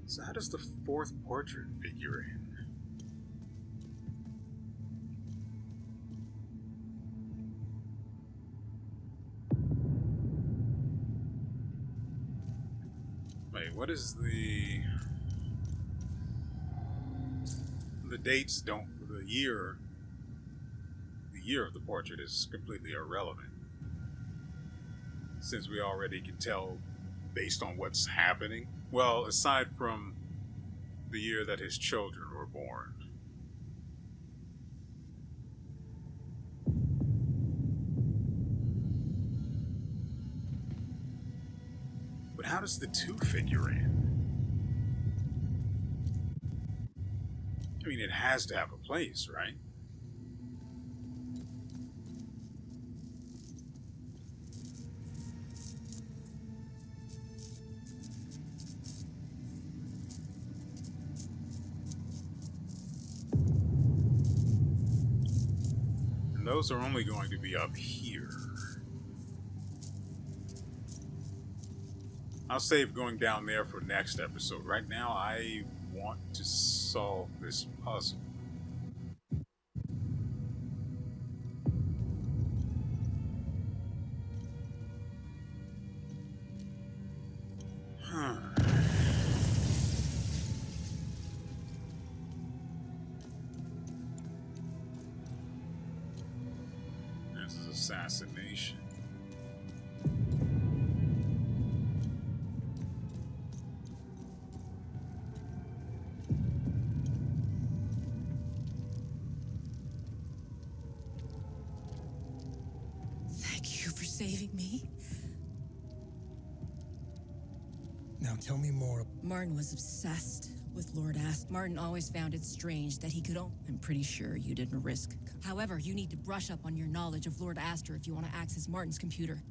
So how does the 4th portrait figure in? Wait, what is the dates don't... the year of the portrait is completely irrelevant, since we already can tell based on what's happening. Well, aside from the year that his children were born. But how does the 2 figure in? I mean, it has to have a place, right? Those are only going to be up here. I'll save going down there for next episode. Right now, I want to solve this puzzle. This is assassination. Thank you for saving me. Now tell me more. Martin was obsessed with Lord Ast. Martin always found it strange that he could I'm pretty sure you didn't risk. However, you need to brush up on your knowledge of Lord Astor if you want to access Martin's computer.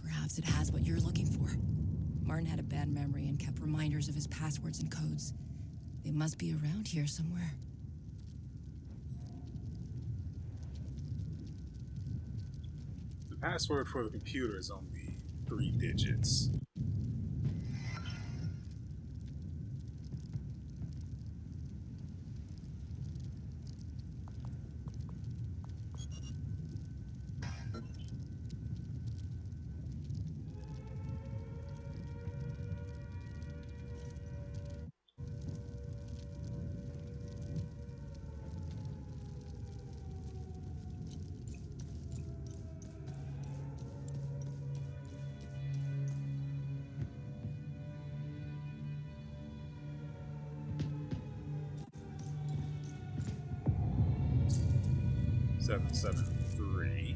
Perhaps it has what you're looking for. Martin had a bad memory and kept reminders of his passwords and codes. They must be around here somewhere. The password for the computer is only 3 digits. Seven, 7, 3.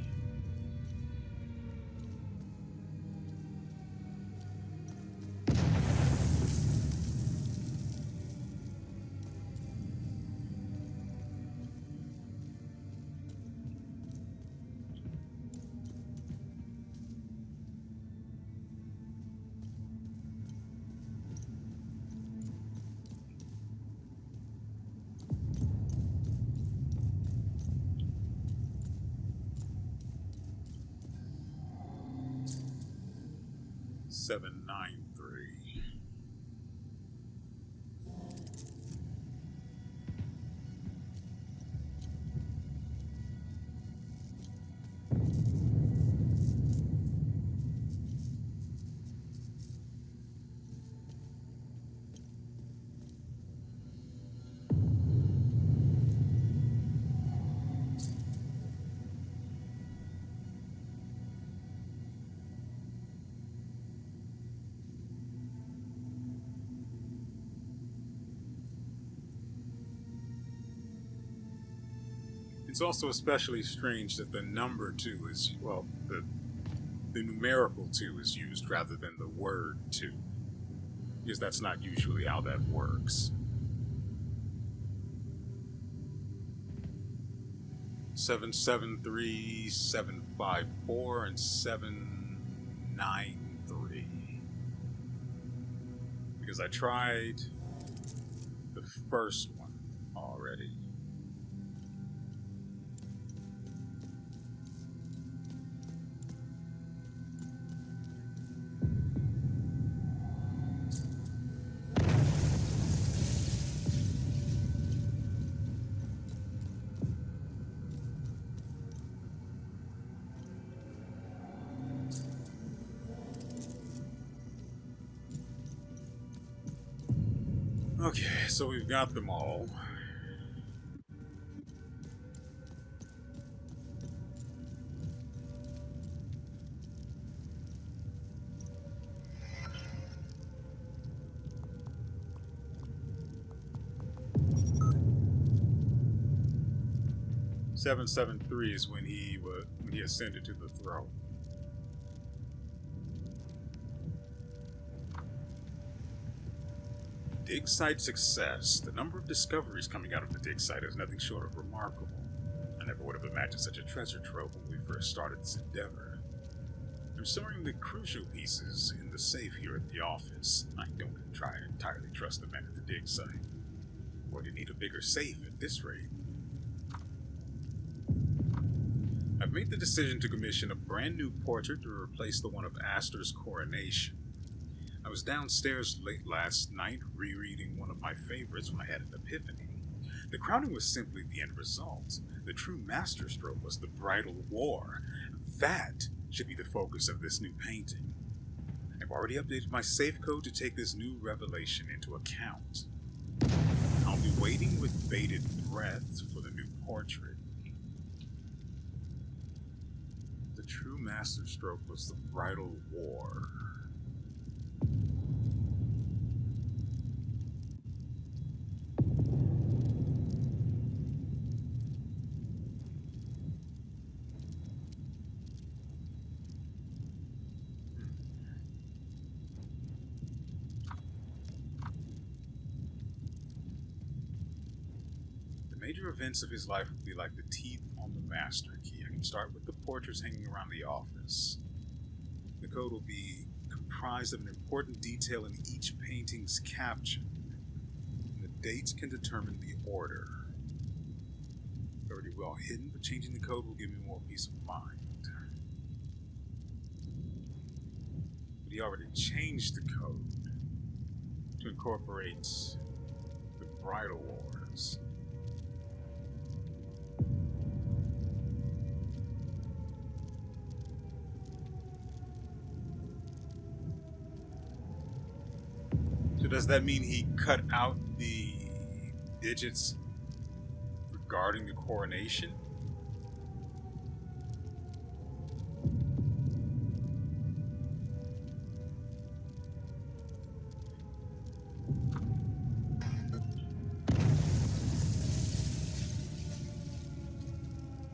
793. It's also especially strange that the number 2 is, well, the numerical 2 is used rather than the word 2. Because that's not usually how that works. 773, 754, and 793. Because I tried the first one already. Okay, so we've got them all. Seven 773 is when he ascended to the throne. Dig site success. The number of discoveries coming out of the dig site is nothing short of remarkable. I never would have imagined such a treasure trove when we first started this endeavor. I'm storing the crucial pieces in the safe here at the office. I don't entirely trust the men at the dig site. Or do you need a bigger safe at this rate? I've made the decision to commission a brand new portrait to replace the one of Astor's coronation. I was downstairs late last night rereading one of my favorites when I had an epiphany. The crowning was simply the end result. The true masterstroke was the bridal war. That should be the focus of this new painting. I've already updated my safe code to take this new revelation into account. I'll be waiting with bated breath for the new portrait. The true masterstroke was the bridal war. The major events of his life will be like the teeth on the master key. I can start with the portraits hanging around the office. The code will be comprised of an important detail in each painting's caption. And the dates can determine the order. Already well hidden, but changing the code will give me more peace of mind. But he already changed the code to incorporate the bridal wars. So does that mean he cut out the digits regarding the coronation?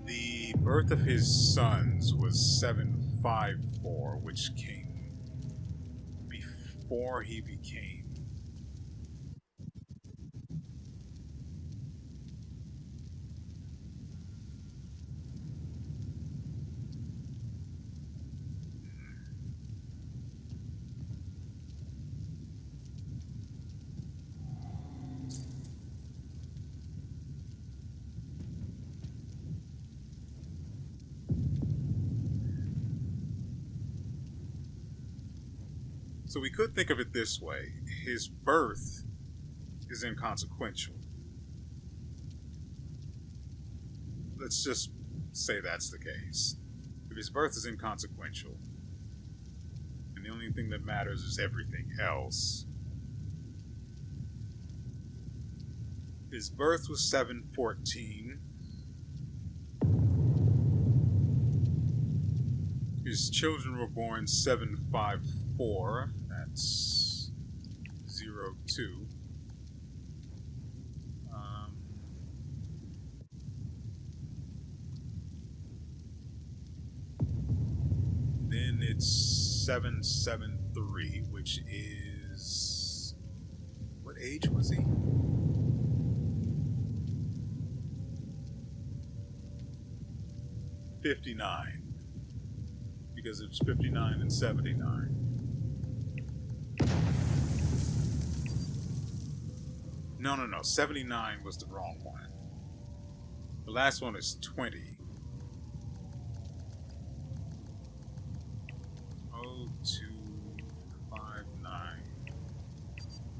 The birth of his sons was 754, which came before he became So we could think of it this way. His birth is inconsequential. Let's just say that's the case. If his birth is inconsequential, and the only thing that matters is everything else. His birth was 714. His children were born 754. That's 02. Then it's 773, which is... What age was he? '59. Because it's 59 and 79. No. 79 was the wrong one. The last one is 20. 0259.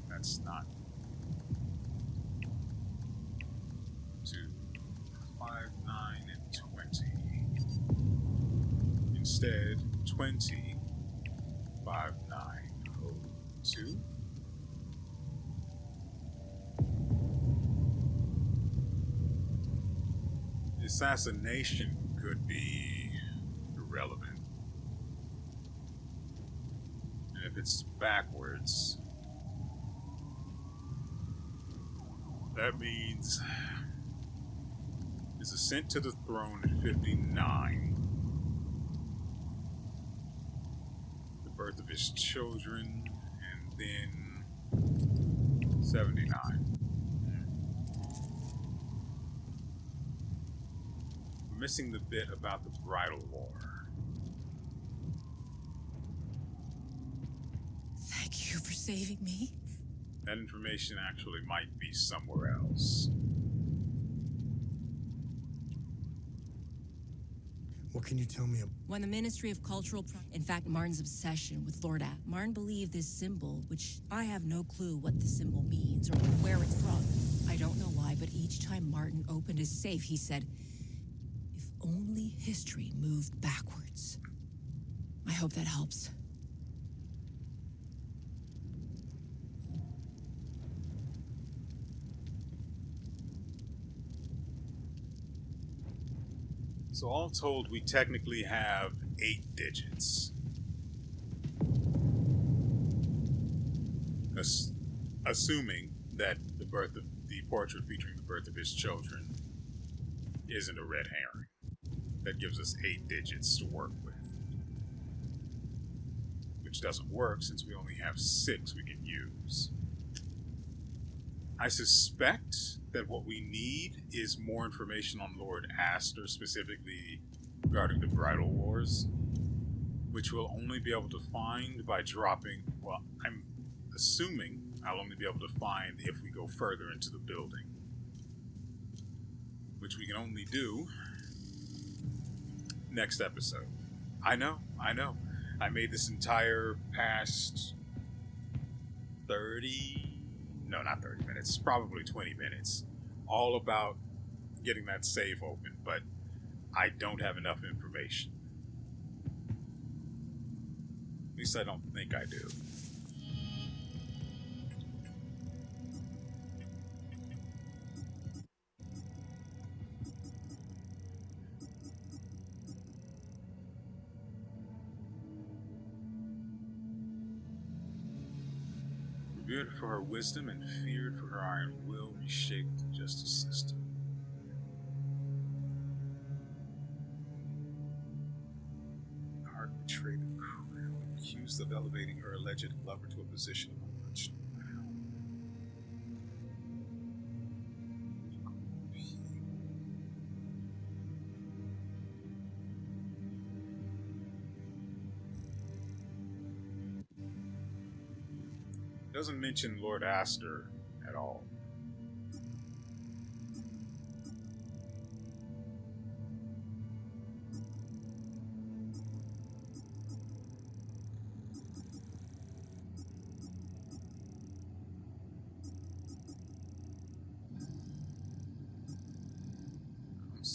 That's not 259 and 20. Instead, 205902. The assassination could be irrelevant. And if it's backwards, that means his ascent to the throne at 59, the birth of his children, and then 79. We're missing the bit about the bridal war. Thank you for saving me. That information actually might be somewhere else. What can you tell me about? When the Ministry of Cultural... In fact, Martin's obsession with Lord A. Martin believed this symbol, which I have no clue what the symbol means or where it's from. I don't know why, but each time Martin opened his safe, he said, if only history moved backwards. I hope that helps. So all told, we technically have 8 digits. Assuming that the portrait featuring the birth of his children isn't a red herring. That gives us 8 digits to work with. Which doesn't work since we only have 6 we can use. I suspect that what we need is more information on Lord Astor, specifically regarding the bridal wars, which we'll only be able to find by dropping... Well, I'm assuming I'll only be able to find if we go further into the building. Which we can only do next episode. I know. I made this entire past 30... No, not 30 minutes. Probably 20 minutes. All about getting that safe open, but I don't have enough information. At least I don't think I do. Revered for her wisdom and feared for her iron will, reshaped the justice system. Heart betrayed the crown, accused of elevating her alleged lover to a position of unquestionable power. Doesn't mention Lord Astor at all.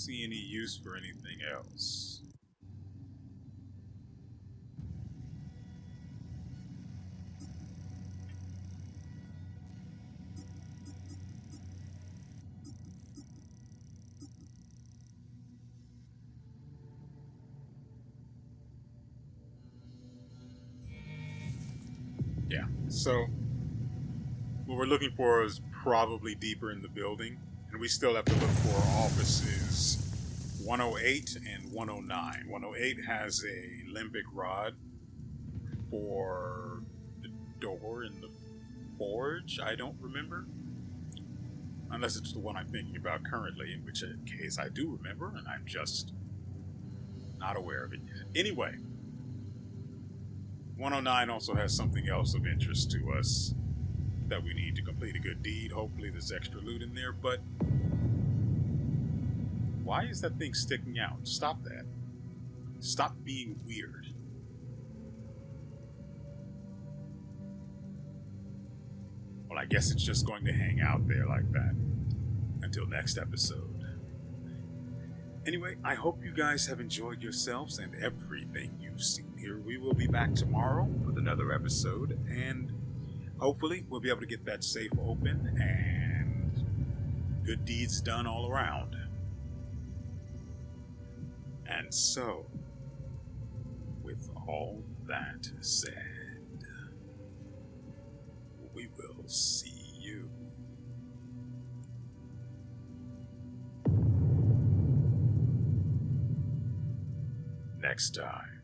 see any use for anything else. Yeah, so what we're looking for is probably deeper in the building, and we still have to look for offices 108 and 109. 108 has a limbic rod for the door in the forge. I don't remember. Unless it's the one I'm thinking about currently, in which case I do remember, and I'm just not aware of it yet. Anyway, 109 also has something else of interest to us that we need to complete a good deed. Hopefully there's extra loot in there, but why is that thing sticking out? Stop that. Stop being weird. Well, I guess it's just going to hang out there like that until next episode. Anyway, I hope you guys have enjoyed yourselves and everything you've seen here. We will be back tomorrow with another episode, and hopefully we'll be able to get that safe open and good deeds done all around. And so, with all that said, we will see you next time.